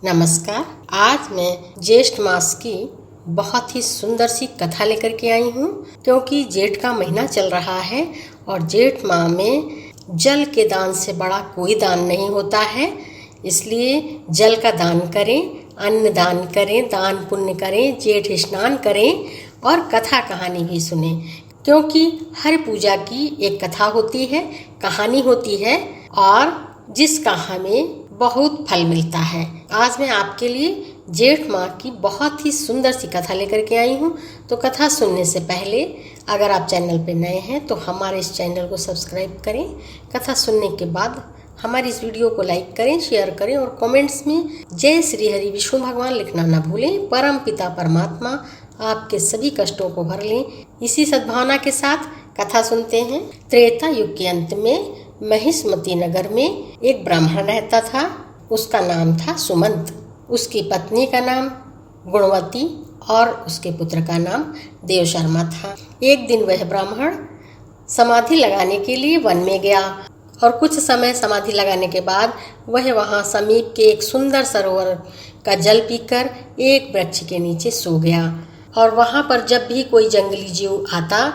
नमस्कार। आज मैं ज्येष्ठ मास की बहुत ही सुंदर सी कथा लेकर के आई हूँ, क्योंकि जेठ का महीना चल रहा है और जेठ माह में जल के दान से बड़ा कोई दान नहीं होता है। इसलिए जल का दान करें, अन्न दान करें, दान पुण्य करें, जेठ स्नान करें और कथा कहानी भी सुने, क्योंकि हर पूजा की एक कथा होती है, कहानी होती है और जिसका हमें बहुत फल मिलता है। आज मैं आपके लिए जेठ माह की बहुत ही सुंदर सी कथा लेकर के आई हूँ। तो कथा सुनने से पहले अगर आप चैनल पर नए हैं तो हमारे इस चैनल को सब्सक्राइब करें। कथा सुनने के बाद हमारी इस वीडियो को लाइक करें, शेयर करें और कमेंट्स में जय श्री हरि विष्णु भगवान लिखना न भूलें। परम पिता परमात्मा आपके सभी कष्टों को भर लें। इसी सद्भावना के साथ कथा सुनते हैं। त्रेता युग के अंत में महिष्मती नगर में एक ब्राह्मण रहता था। उसका नाम था सुमंत, उसकी पत्नी का नाम गुणवती और उसके पुत्र का नाम देवशर्मा था। एक दिन वह ब्राह्मण समाधि लगाने के लिए वन में गया और कुछ समय समाधि लगाने के बाद वह वहां समीप के एक सुंदर सरोवर का जल पीकर एक वृक्ष के नीचे सो गया। और वहां पर जब भी कोई जंगली जीव आता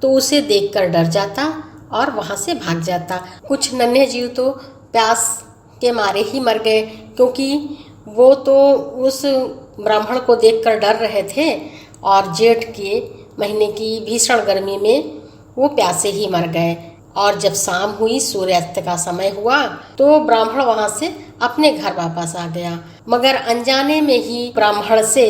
तो उसे देखकर डर जाता और वहां से भाग जाता। कुछ नन्हे जीव तो प्यास के मारे ही मर गए, क्योंकि वो तो उस ब्राह्मण को देखकर डर रहे थे और जेठ के महीने की भीषण गर्मी में वो प्यासे ही मर गए। और जब शाम हुई, सूर्यास्त का समय हुआ, तो ब्राह्मण वहां से अपने घर वापस आ गया। मगर अनजाने में ही ब्राह्मण से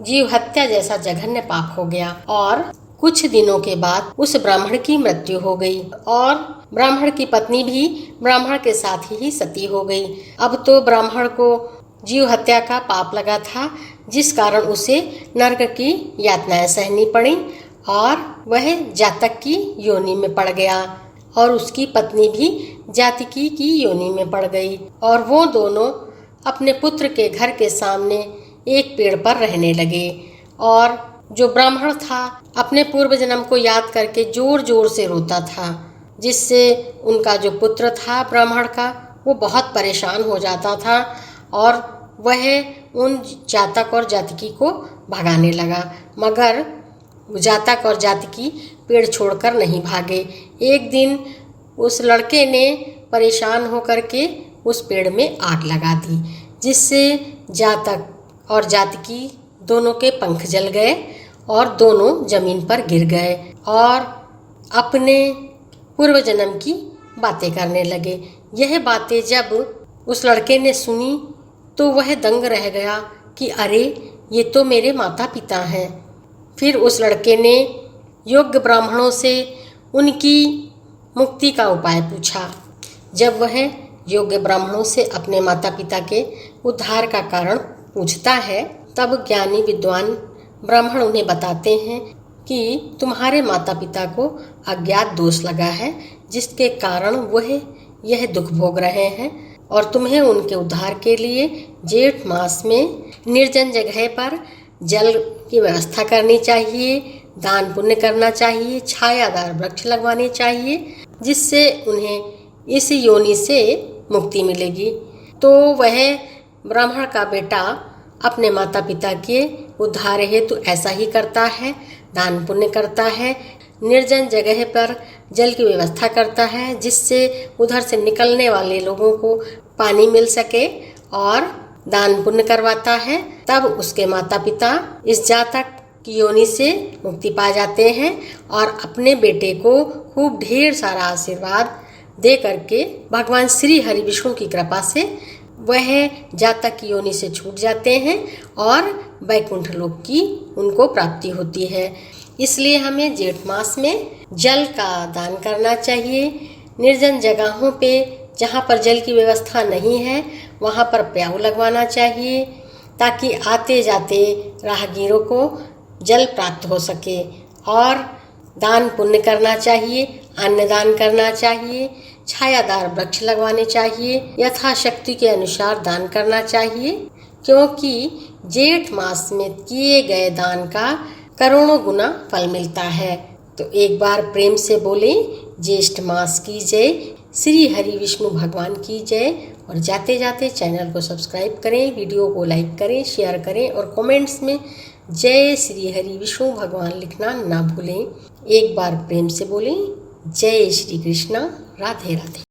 जीव हत्या जैसा जघन्य पाप हो गया और कुछ दिनों के बाद उस ब्राह्मण की मृत्यु हो गई और ब्राह्मण की पत्नी भी ब्राह्मण के साथ ही सती हो गई। अब तो ब्राह्मण को जीव हत्या का पाप लगा था, जिस कारण उसे नरक की यातनाएं सहनी पड़ी और वह जातक की योनि में पड़ गया और उसकी पत्नी भी जातकी की योनि में पड़ गई। और वो दोनों अपने पुत्र के घर के सामने एक पेड़ पर रहने लगे। और जो ब्राह्मण था अपने पूर्व जन्म को याद करके जोर जोर से रोता था, जिससे उनका जो पुत्र था ब्राह्मण का, वो बहुत परेशान हो जाता था और वह उन जातक और जातकी को भगाने लगा। मगर जातक और जातकी पेड़ छोड़कर नहीं भागे। एक दिन उस लड़के ने परेशान होकर के उस पेड़ में आग लगा दी, जिससे जातक और जातकी दोनों के पंख जल गए और दोनों जमीन पर गिर गए और अपने पूर्व जन्म की बातें करने लगे। यह बातें जब उस लड़के ने सुनी तो वह दंग रह गया कि अरे, ये तो मेरे माता पिता हैं। फिर उस लड़के ने योग्य ब्राह्मणों से उनकी मुक्ति का उपाय पूछा। जब वह योग्य ब्राह्मणों से अपने माता पिता के उद्धार का कारण पूछता है, तब ज्ञानी विद्वान ब्राह्मण उन्हें बताते हैं कि तुम्हारे माता पिता को अज्ञात दोष लगा है, जिसके कारण वह यह दुख भोग रहे हैं और तुम्हें उनके उद्धार के लिए जेठ मास में निर्जन जगह पर जल की व्यवस्था करनी चाहिए, दान पुण्य करना चाहिए, छायादार वृक्ष लगवाने चाहिए, जिससे उन्हें इस योनि से मुक्ति मिलेगी। तो वह ब्राह्मण का बेटा अपने माता पिता के उद्धार हेतु ऐसा ही करता है, दान पुण्य करता है, निर्जन जगह पर जल की व्यवस्था करता है, जिससे उधर से निकलने वाले लोगों को पानी मिल सके और दान पुण्य करवाता है। तब उसके माता पिता इस जातक की योनि से मुक्ति पा जाते हैं और अपने बेटे को खूब ढेर सारा आशीर्वाद दे करके भगवान श्री हरि विष्णु की कृपा से वह जातक की योनि से छूट जाते हैं और वैकुंठ लोक की उनको प्राप्ति होती है। इसलिए हमें जेठ मास में जल का दान करना चाहिए। निर्जन जगहों पे जहाँ पर जल की व्यवस्था नहीं है वहाँ पर प्याऊ लगवाना चाहिए, ताकि आते जाते राहगीरों को जल प्राप्त हो सके। और दान पुण्य करना चाहिए, अन्नदान करना चाहिए, छायादार वृक्ष लगवाने चाहिए, यथाशक्ति के अनुसार दान करना चाहिए, क्योंकि जेठ मास में किए गए दान का करोड़ों गुना फल मिलता है। तो एक बार प्रेम से बोले, ज्येष्ठ मास की जय, श्री हरि विष्णु भगवान की जय और जाते जाते चैनल को सब्सक्राइब करें, वीडियो को लाइक करें, शेयर करें और कमेंट्स में जय श्री हरि विष्णु भगवान लिखना ना भूलें। एक बार प्रेम से बोलें, जय श्री कृष्णा, राधे राधे।